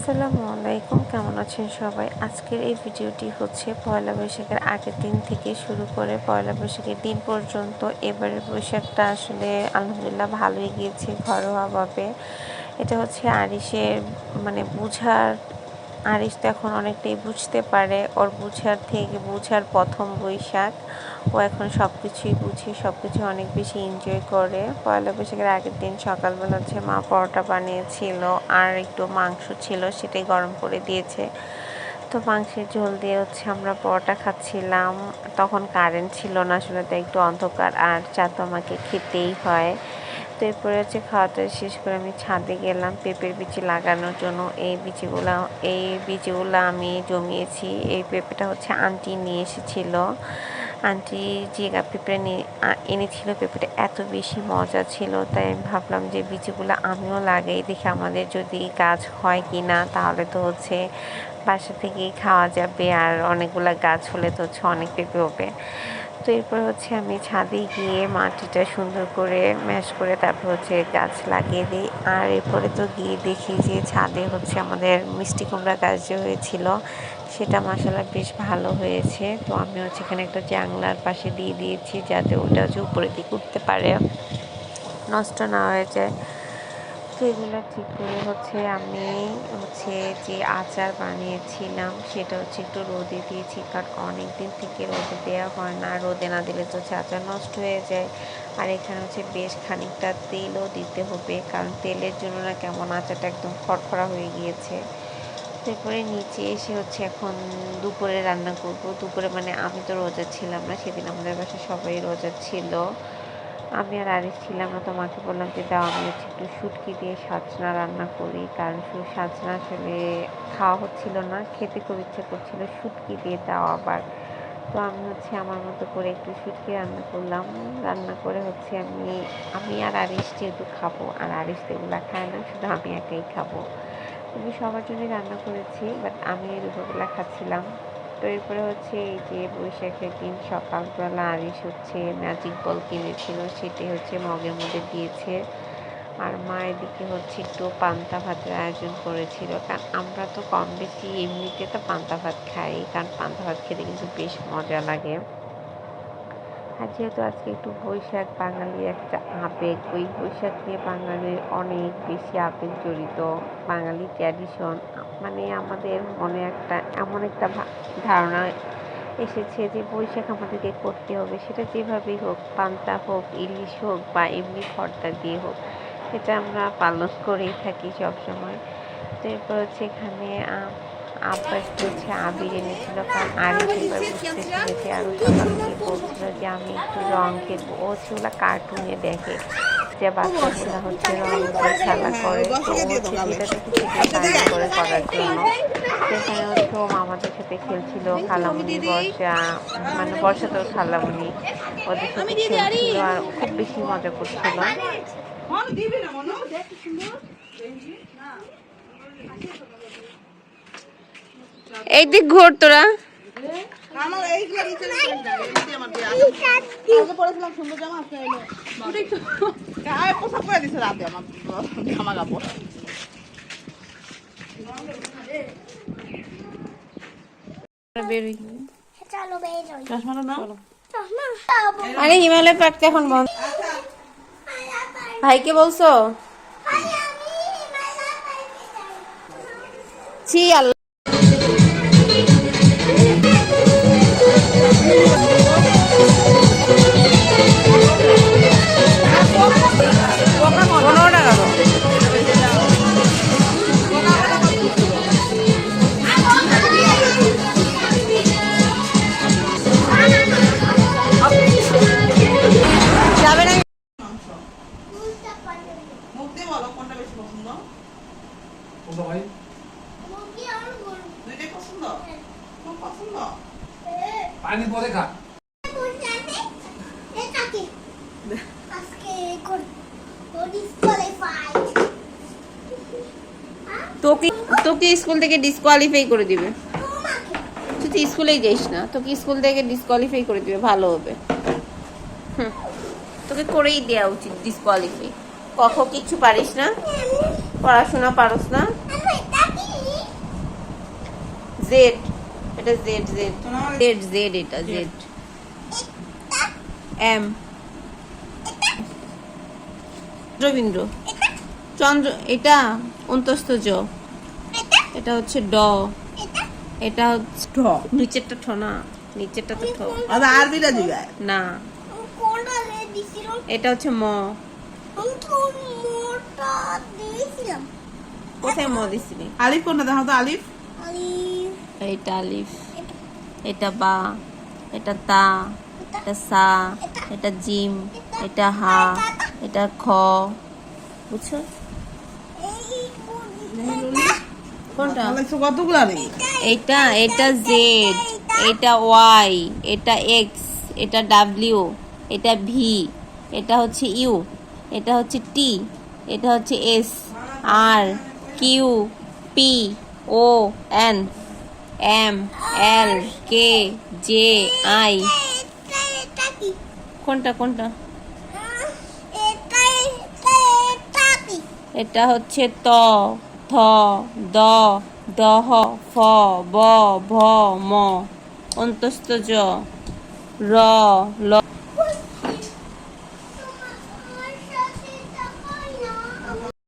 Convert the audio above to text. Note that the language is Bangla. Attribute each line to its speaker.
Speaker 1: আসসালামু আলাইকুম, কেমন আছেন সবাই? আজকের এই ভিডিওটি হচ্ছে পয়লা বৈশাখের আগের দিন থেকে শুরু করে পয়লা বৈশাখের দিন পর্যন্ত। এবারের বৈশাখটা আসলে আলহামদুলিল্লাহ ভালোই গিয়েছে ঘরোয়াভাবে। এটা হচ্ছে আরিশের বুঝার, আরিশ তো এখন অনেকটাই বুঝতে পারে। ওর বুঝার প্রথম বৈশাখ। ও এখন সব কিছুই বুঝে, সব কিছু অনেক বেশি এনজয় করে। পয়লা বৈশাখের আগের দিন সকালবেলা হচ্ছে মা পরোটা বানিয়েছিল, আর একটু মাংস ছিল, সেটাই গরম করে দিয়েছে। তো মাংসের ঝোল দিয়ে হচ্ছে আমরা পরোটা খাচ্ছিলাম। তখন কারেন্ট ছিল না আসলে, তাই একটু অন্ধকার, আর চা তো আমাকে খেতেই হয়। তো এরপরে হচ্ছে খাওয়াটা শেষ করে আমি ছাদে গেলাম পেঁপের বিচি লাগানোর জন্য। এই বীজগুলো আমি জমিয়েছি। এই পেঁপেটা হচ্ছে আন্টি নিয়ে এসেছিল। আন্টি যে পেঁপে এনেছিল, পেঁপেটা এত বেশি মজা ছিল, তাই আমি ভাবলাম যে বীজগুলো আমিও লাগাই, দেখি আমাদের যদি গাছ হয় কি না। তাহলে তো হচ্ছে বাসা থেকেই খাওয়া যাবে, আর অনেকগুলো গাছ হলে তো হচ্ছে অনেক পেঁপে হবে। তো এরপর হচ্ছে আমি ছাদে গিয়ে মাটিটা সুন্দর করে ম্যাশ করে তারপর হচ্ছে গাছ লাগিয়ে দিই। আর এরপরে তো গিয়ে দেখি যে ছাদে হচ্ছে আমাদের মিষ্টি কুমড়া গাছ যে হয়েছিল, সেটা মাশাআল্লাহ বেশ ভালো হয়েছে। তো আমি হচ্ছে এখানে একটা জানলার পাশে দিয়ে দিয়েছি, যাতে ওটা হচ্ছে উপরের দিকে উঠতে পারে, নষ্ট না হয়ে যায়। তো এগুলো ঠিক করে হচ্ছে আমি যে আচার বানিয়েছিলাম, সেটা হচ্ছে একটু রোদে দিয়েছি, কারণ অনেক দিন থেকে রোদে দেওয়া হয় না। রোদে না দিলে তো হচ্ছে আচার নষ্ট হয়ে যায়। আর এখানে হচ্ছে বেশ খানিকটা তেলও দিতে হবে, কারণ তেলের জন্য না কেমন আচারটা একদম খড়খড়া হয়ে গিয়েছে। তারপরে নিচে এসে হচ্ছে এখন দুপুরে রান্না করব। দুপুরে আমি তো রোজা ছিলাম না সেদিন, আমাদের বাসায় সবাই রোজা ছিল। আমি আর আরিফ ছিলাম না। তোমাকে বললাম যে দাও আমি হচ্ছে একটু শুটকি দিয়ে সাজনা রান্না করি, কারণ শুধু সাজনা আসলে খাওয়া হচ্ছিল না, খেতে খুব ইচ্ছে করছিল শুটকি দিয়ে, তাও আবার। তো আমি হচ্ছে আমার মতো করে একটু শুটকি রান্না করলাম। রান্না করে হচ্ছে আমি আর আরিশ যেহেতু খাবো, আর আরিশ তো এগুলো খায় না, শুধু আমি একাই খাবো। আমি সবার জন্যই রান্না করেছি, বাট আমি দুপুরবেলা খাচ্ছিলাম। তো এরপরে হচ্ছে এই যে বৈশাখের দিন সকালবেলা আরিশ হচ্ছে ম্যাজিক বল কিনেছিল, সেটাই হচ্ছে মগের মধ্যে দিয়েছে। আর মা এদিকে হচ্ছে একটু পান্তা ভাতের আয়োজন করেছিল, কারণ আমরা তো কম বেশি এমনিতে তো পান্তা ভাত খাই, কারণ পান্তা ভাত খেতে কিন্তু বেশ মজা লাগে। আর যেহেতু আজকে একটু বৈশাখ, বাঙালির একটা আবেগ, ওই বৈশাখ নিয়ে বাঙালির অনেক বেশি আবেগ জড়িত। বাঙালি ট্র্যাডিশন, আমাদের মনে একটা এমন একটা ধারণা এসেছে যে বৈশাখ আমাদেরকে করতে হবে, সেটা যেভাবেই হোক, পান্তা হোক, ইলিশ হোক, বা এমনি খড়টা দিয়ে হোক, সেটা আমরা পালন করেই থাকি সবসময়। তো এরপর হচ্ছে এখানে আব্বা একটু হচ্ছে আবির এনেছিল, কারণ আরিফ এবার বুঝতে শিখেছে। আরও সকাল থেকে বলছিল যে আমি একটু রং খেলবো। ও হচ্ছে ওগুলো কার্টুনে দেখে যে বাচ্চাগুলো হচ্ছে রং দিয়ে খেলা করে, তো ও হচ্ছে যেটা দেখে সেটাই বায়না করে করার জন্য। সেখানে হচ্ছে ও মামাদের সাথে খেলছিল, খালামণি বর্ষা তোর খালামণি ওদের সাথে খেলছিল, আর খুব বেশি মজা করছিল। এই দিক ঘোর তোরা। আরে হিমালয় পার্ক এখন বন্ধ। ভাইকে বলছো? ছি আল্লাহ। পানি পরে খা। তোকে তোকে স্কুল থেকে ডিসকোয়ালিফাই করে দিবে। তুই তো স্কুলেই যাইস না, তোকে স্কুল থেকে ডিসকোয়ালিফাই করে দিবে, ভালো হবে। তোকে করেই দেওয়া উচিত ডিসকোয়ালিফাই। কিছু পারিস না, পড়াশোনা পারস না। জেড, এটা জেড জেড জেড জেড, এটা জেড। এম রবীন্দ্র চন্দ্র, এটা অন্তস্থ জ, এটা হচ্ছে ড, এটা হচ্ছে
Speaker 2: ঠ
Speaker 1: নিচেরটা ঠ না, নিচেরটা তো ঠ
Speaker 2: আবার আরবিটা দিবা
Speaker 1: না,
Speaker 3: কোনটা দিছিল?
Speaker 1: এটা হচ্ছে ম।
Speaker 3: আমি তো মোটা দিয়েছিলাম।
Speaker 1: কোথায় ম দিছিলি?
Speaker 2: আলিফ কোনটা দেখো তো আলিফ
Speaker 3: আলিফ,
Speaker 1: এটা আলিফ, এটা বা, এটা তা, এটা সা, এটা জিম, এটা হা, এটা খ, বুঝছো
Speaker 3: এই
Speaker 1: কোনটা?
Speaker 2: কতগুলা নেই
Speaker 1: এটা এটা জেড, এটা ওয়াই, এটা এক্স, এটা ডাব্লিউ, এটা ভি, এটা হচ্ছে ইউ, এটা হচ্ছে টি, এটা হচ্ছে এস, আর Q, P, O, N, M, L, K, J, I.
Speaker 3: এটা কি?
Speaker 1: কোনটা কোনটা?
Speaker 3: এটা কি?
Speaker 1: এটা হচ্ছে ত, থ, দ, দহ, ফ, ব, ভ, ম, অন্তস্থ জ, র, ল।